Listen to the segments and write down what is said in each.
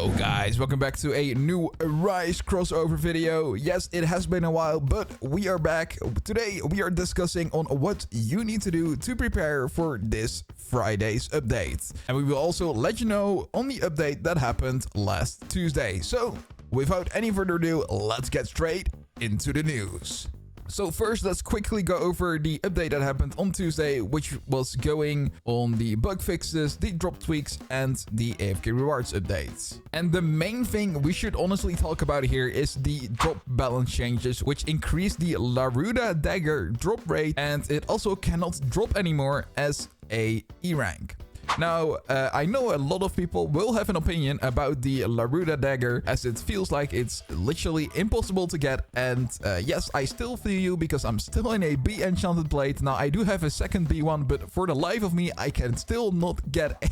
Hello guys, welcome back to a new Rise crossover video. Yes, it has been a while, but we are back. Today we are discussing on what you need to do to prepare for this Friday's update. And we will also let you know on the update that happened last Tuesday. So without any further ado, let's get straight into the news. So first, let's quickly go over the update that happened on Tuesday, which was going on the bug fixes, the drop tweaks, and the AFK rewards updates. And the main thing we should honestly talk about here is the drop balance changes, which increase the Laruda dagger drop rate, and it also cannot drop anymore as a E rank. Now, I know a lot of people will have an opinion about the Laruda dagger, as it feels like it's literally impossible to get. And yes, I still feel you because I'm still in a B enchanted blade. Now, I do have a second B one, but for the life of me, I can still not get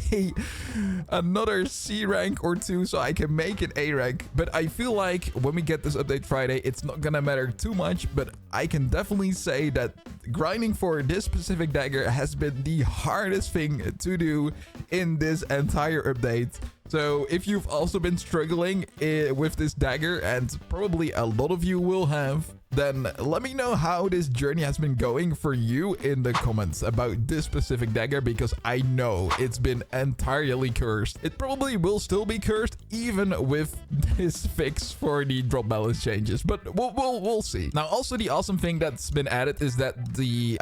another C rank or two, so I can make an A rank. But I feel like when we get this update Friday, it's not gonna matter too much. But I can definitely say that grinding for this specific dagger has been the hardest thing to do in this entire update. So if you've also been struggling with this dagger, and probably a lot of you will have, then let me know how this journey has been going for you in the comments about this specific dagger, because I know it's been entirely cursed. It probably will still be cursed even with this fix for the drop balance changes, but we'll see. Now, also the awesome thing that's been added is that the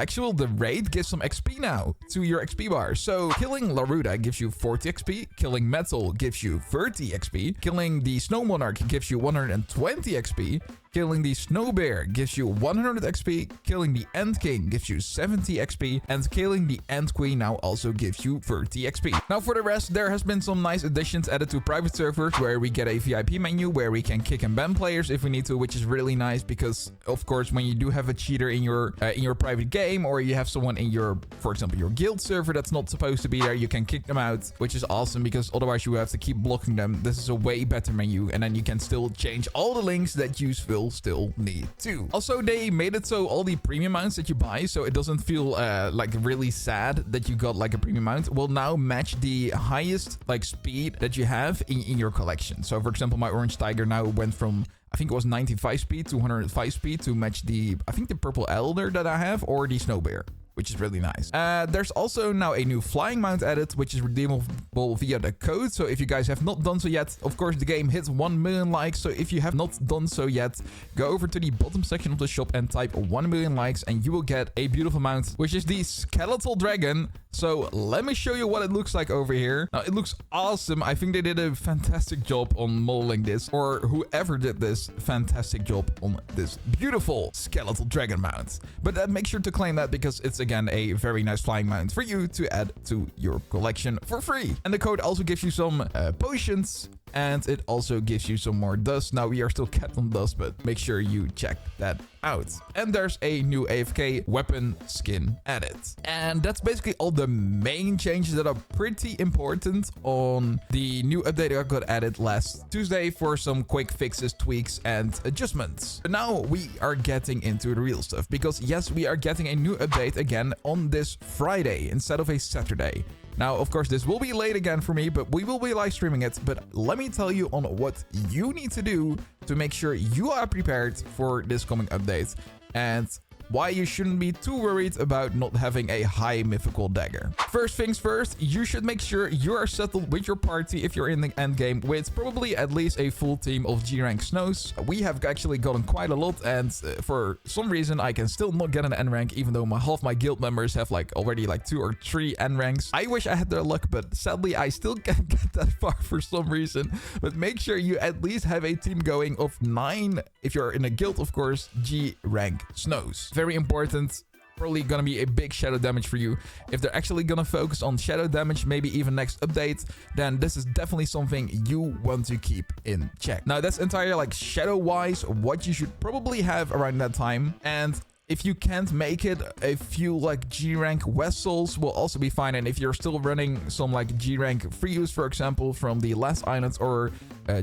raid gives some XP now to your XP bar. So killing Laruda gives you 40 XP, killing Metal gives you 30 XP, killing the Snow Monarch gives you 120 XP, killing the Snow Bear gives you 100 XP, killing the End King gives you 70 XP, and killing the End Queen now also gives you 30 XP. Now for the rest, there has been some nice additions added to private servers where we get a VIP menu where we can kick and ban players if we need to, which is really nice because of course when you do have a cheater in your private game, or you have someone in your, for example, your guild server that's not supposed to be there, you can kick them out, which is awesome because otherwise you have to keep blocking them. This is a way better menu, and then you can still change all the links that you still need to. Also, they made it so all the premium mounts that you buy, so it doesn't feel like really sad that you got like a premium mount, will now match the highest like speed that you have in your collection. So for example, my Orange Tiger now went from, I think it was 95 speed to 105 speed to match the, I think the Purple Elder that I have, or the Snow Bear, which is really nice. There's also now a new flying mount added, which is redeemable via the code. So if you guys have not done so yet, of course the game hits 1 million likes. So if you have not done so yet, go over to the bottom section of the shop and type 1 million likes and you will get a beautiful mount, which is the Skeletal Dragon. So let me show you what it looks like over here. Now it looks awesome. I think they did a fantastic job on modeling this, or whoever did this fantastic job on this beautiful Skeletal Dragon mount. But make sure to claim that because it's again a very nice flying mount for you to add to your collection for free. And the code also gives you some potions, and it also gives you some more dust. Now we are still capped on dust, but make sure you check that out. And there's a new AFK weapon skin added. And that's basically all the main changes that are pretty important on the new update that got added last Tuesday for some quick fixes, tweaks, and adjustments. But now we are getting into the real stuff, because yes, we are getting a new update again on this Friday instead of a Saturday. Now, of course, this will be late again for me, but we will be live streaming it. But let me tell you on what you need to do to make sure you are prepared for this coming update, and why you shouldn't be too worried about not having a high mythical dagger. First things first, you should make sure you are settled with your party if you're in the end game with probably at least a full team of G rank snows. We have actually gotten quite a lot, and for some reason I can still not get an N rank, even though half my guild members have like already like 2 or 3 N ranks. I wish I had their luck, but sadly I still can't get that far for some reason. But make sure you at least have a team going of 9, if you're in a guild, of course, G rank snows. Very important. Probably gonna be a big shadow damage for you. If they're actually gonna focus on shadow damage, maybe even next update, then this is definitely something you want to keep in check. Now that's entirely like shadow wise what you should probably have around that time. And if you can't make it, a few like G rank vessels will also be fine. And if you're still running some like G rank free use, for example, from the last islands, or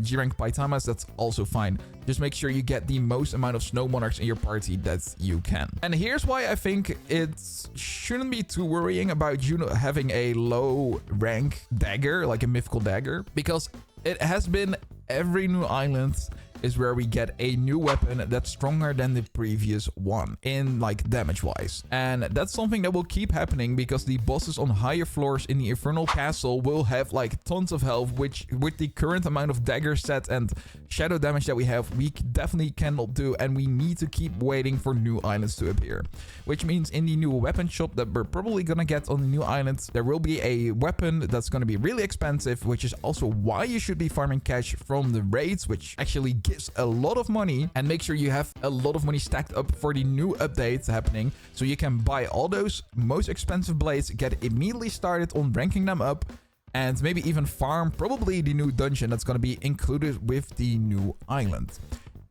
G rank Paitamas, that's also fine. Just make sure you get the most amount of Snow Monarchs in your party that you can. And here's why I think it shouldn't be too worrying about you having a low rank dagger, like a mythical dagger, because it has been every new island is where we get a new weapon that's stronger than the previous one in like damage wise. And that's something that will keep happening because the bosses on higher floors in the Infernal Castle will have like tons of health, which with the current amount of dagger set and shadow damage that we have, we definitely cannot do, and we need to keep waiting for new islands to appear. Which means in the new weapon shop that we're probably gonna get on the new islands, there will be a weapon that's gonna be really expensive, which is also why you should be farming cash from the raids, which actually gives a lot of money. And make sure you have a lot of money stacked up for the new updates happening, so you can buy all those most expensive blades, get immediately started on ranking them up, and maybe even farm probably the new dungeon that's going to be included with the new island.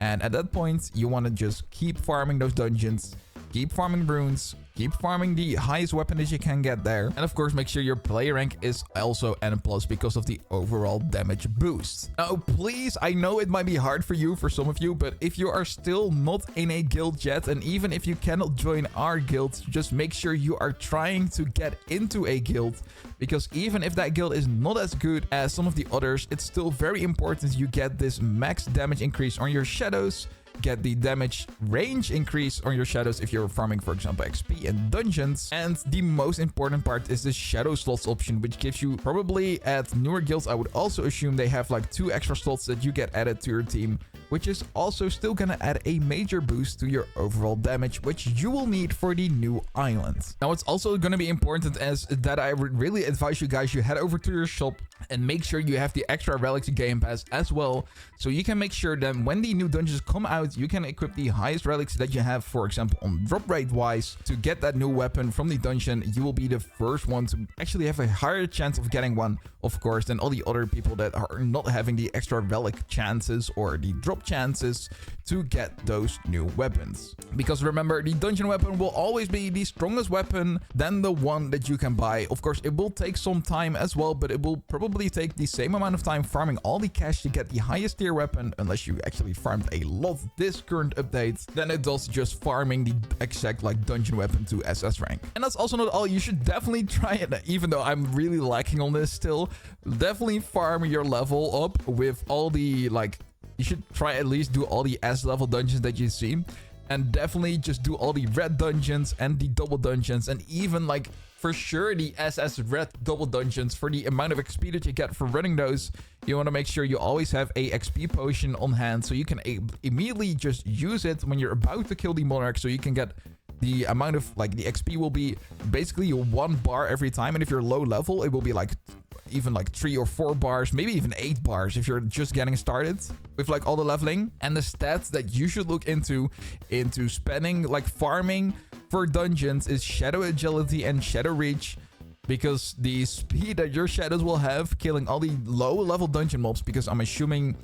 And at that point, you want to just keep farming those dungeons, keep farming runes, keep farming the highest weapon that you can get there. And of course, make sure your player rank is also N+ because of the overall damage boost. Now, please, I know it might be hard for you, for some of you, but if you are still not in a guild yet, and even if you cannot join our guild, just make sure you are trying to get into a guild, because even if that guild is not as good as some of the others, it's still very important you get this max damage increase on your shadows, get the damage range increase on your shadows if you're farming, for example, XP in dungeons. And the most important part is the shadow slots option, which gives you probably at newer guilds, I would also assume they have like 2 extra slots that you get added to your team, which is also still gonna add a major boost to your overall damage, which you will need for the new island. Now, it's also gonna be important as that I would really advise you guys, you head over to your shop and make sure you have the extra relics game pass as well, so you can make sure that when the new dungeons come out, you can equip the highest relics that you have, for example, on drop rate wise, to get that new weapon from the dungeon. You will be the first one to actually have a higher chance of getting one, of course, than all the other people that are not having the extra relic chances or the drop chances to get those new weapons. Because remember, the dungeon weapon will always be the strongest weapon than the one that you can buy. Of course, it will take some time as well, but it will probably take the same amount of time farming all the cash to get the highest tier weapon, unless you actually farmed a lot this current update, than it does just farming the exact like dungeon weapon to SS rank. And that's also not all. You should definitely try it, even though I'm really lacking on this still. Definitely farm your level up with all the like, you should try at least do all the S level dungeons that you see, and definitely just do all the red dungeons and the double dungeons, and even like for sure the SS red double dungeons. For the amount of XP that you get for running those, you want to make sure you always have a XP potion on hand, so you can immediately just use it when you're about to kill the monarch, so you can get the amount of like the XP will be basically 1 bar every time, and if you're low level, it will be like even like 3 or 4 bars, maybe even 8 bars if you're just getting started with like all the leveling. And the stats that you should look into spending like farming for dungeons is shadow agility and shadow reach, because the speed that your shadows will have killing all the low level dungeon mobs, because I'm assuming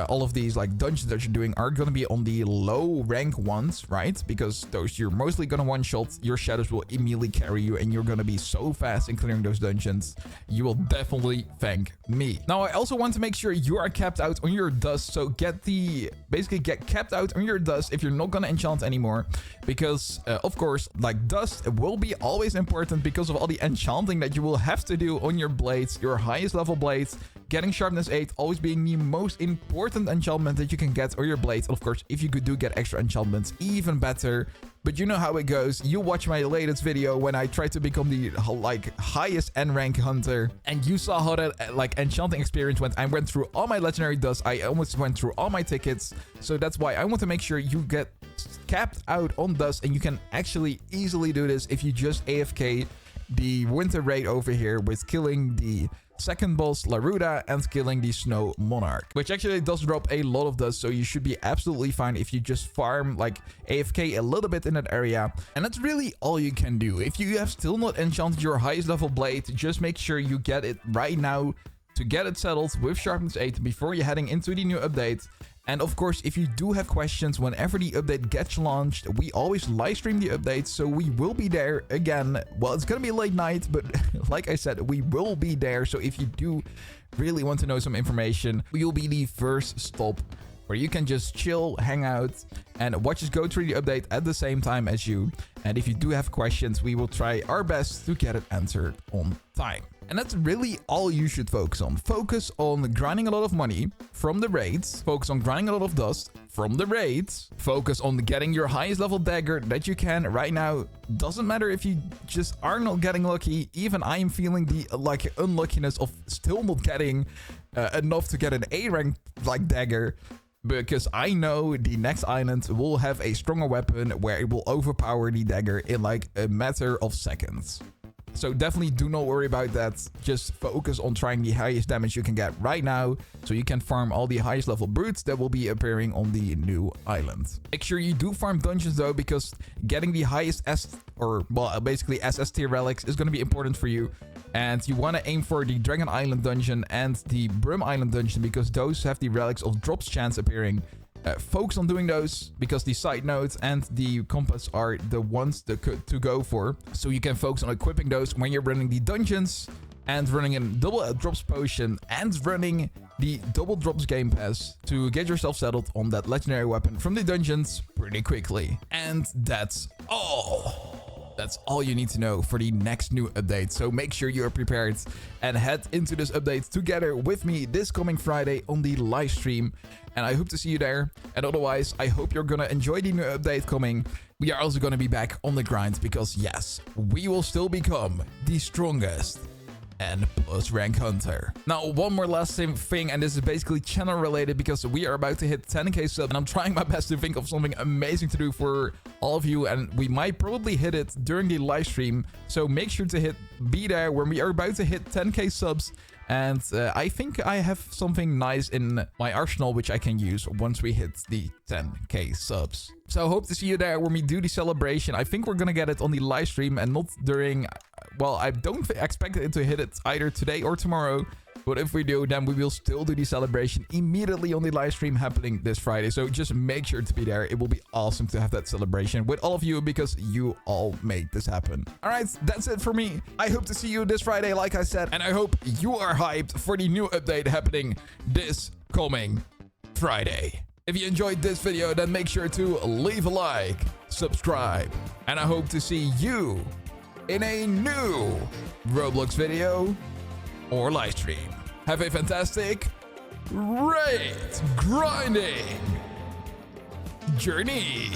all of these like dungeons that you're doing are going to be on the low rank ones, right? Because those you're mostly going to one shot, your shadows will immediately carry you, and you're going to be so fast in clearing those dungeons, you will definitely thank me. Now, I also want to make sure you are capped out on your dust, so basically get capped out on your dust if you're not going to enchant anymore, because of course, like dust will be always important because of all the enchanting that you will have to do on your blades, your highest level blades. Getting sharpness 8 always being the most important enchantment that you can get on your blades. Of course, if you do get extra enchantments, even better. But you know how it goes. You watch my latest video when I tried to become the like highest N rank hunter, and you saw how that like enchanting experience went. I went through all my legendary dust. I almost went through all my tickets. So that's why I want to make sure you get capped out on dust, and you can actually easily do this if you just AFK the winter raid over here with killing the second boss Laruda and killing the snow monarch, which actually does drop a lot of dust, so you should be absolutely fine if you just farm like AFK a little bit in that area. And that's really all you can do. If you have still not enchanted your highest level blade, just make sure you get it right now to get it settled with sharpness 8 before you're heading into the new update. And of course, if you do have questions whenever the update gets launched, we always live stream the updates, so we will be there again. Well, it's gonna be late night, but like I said, we will be there. So if you do really want to know some information, we will be the first stop where you can just chill, hang out, and watch us go through the update at the same time as you. And if you do have questions, we will try our best to get it answered on time. And that's really all you should focus on. Focus on grinding a lot of money from the raids. Focus on grinding a lot of dust from the raids. Focus on getting your highest level dagger that you can right now. Doesn't matter if you just are not getting lucky. Even I am feeling the unluckiness of still not getting enough to get an A rank dagger. Because I know the next island will have a stronger weapon where it will overpower the dagger in a matter of seconds. So definitely do not worry about that. Just focus on trying the highest damage you can get right now, so you can farm all the highest level brutes that will be appearing on the new island. Make sure you do farm dungeons though, because getting the highest basically SS tier relics is going to be important for you. And you want to aim for the Dragon Island dungeon and the Brim Island dungeon, because those have the relics of drops chance appearing. Focus on doing those, because the side nodes and the compass are the ones to go for. So you can focus on equipping those when you're running the dungeons and running a double drops potion and running the double drops game pass to get yourself settled on that legendary weapon from the dungeons pretty quickly. And that's all. That's all you need to know for the next new update. So make sure you're prepared and head into this update together with me this coming Friday on the live stream. And I hope to see you there. And otherwise, I hope you're gonna enjoy the new update coming. We are also gonna be back on the grind, because yes, we will still become the strongest and plus rank hunter. Now, one more last thing, and this is basically channel related, because we are about to hit 10k subs, and I'm trying my best to think of something amazing to do for all of you, and we might probably hit it during the live stream. So make sure to be there when we are about to hit 10k subs. And I think I have something nice in my arsenal which I can use once we hit the 10k subs. So I hope to see you there when we do the celebration. I think we're gonna get it on the live stream and not during... Well, I don't expect it to hit it either today or tomorrow. But if we do, then we will still do the celebration immediately on the live stream happening this Friday. So just make sure to be there. It will be awesome to have that celebration with all of you, because you all made this happen. All right, that's it for me. I hope to see you this Friday, like I said. And I hope you are hyped for the new update happening this coming Friday. If you enjoyed this video, then make sure to leave a like, subscribe. And I hope to see you in a new Roblox video or live stream. Have a fantastic raid grinding journey.